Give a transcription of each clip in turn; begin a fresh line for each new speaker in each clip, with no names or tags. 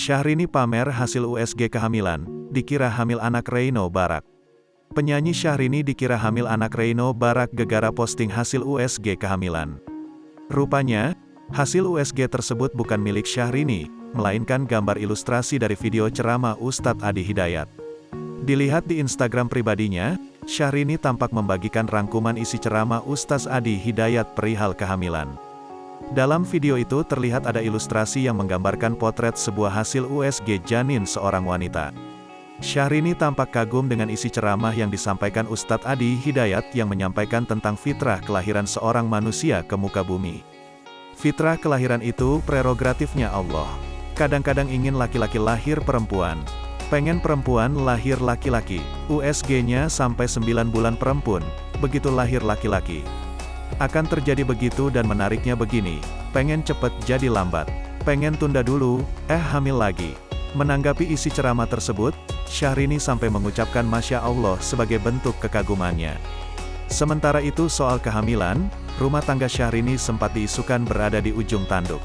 Syahrini pamer hasil USG kehamilan, dikira hamil anak Reino Barak. Penyanyi Syahrini dikira hamil anak Reino Barak gegara posting hasil USG kehamilan. Rupanya, hasil USG tersebut bukan milik Syahrini, melainkan gambar ilustrasi dari video ceramah Ustadz Adi Hidayat. Dilihat di Instagram pribadinya, Syahrini tampak membagikan rangkuman isi ceramah Ustadz Adi Hidayat perihal kehamilan. Dalam video itu terlihat ada ilustrasi yang menggambarkan potret sebuah hasil USG janin seorang wanita. Syahrini tampak kagum dengan isi ceramah yang disampaikan Ustadz Adi Hidayat yang menyampaikan tentang fitrah kelahiran seorang manusia ke muka bumi. Fitrah kelahiran itu prerogatifnya Allah. Kadang-kadang ingin laki-laki lahir perempuan. Pengen perempuan lahir laki-laki. USG-nya sampai 9 bulan perempuan, begitu lahir laki-laki. Akan terjadi begitu dan menariknya begini, pengen cepet jadi lambat, pengen tunda dulu, hamil lagi. Menanggapi isi ceramah tersebut, Syahrini sampai mengucapkan Masya Allah sebagai bentuk kekagumannya. Sementara itu soal kehamilan, rumah tangga Syahrini sempat diisukan berada di ujung tanduk.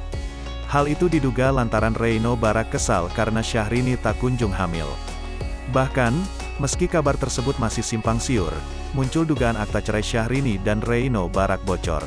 Hal itu diduga lantaran Reino Barak kesal karena Syahrini tak kunjung hamil. Bahkan, meski kabar tersebut masih simpang siur, muncul dugaan akta cerai Syahrini dan Reino Barak bocor.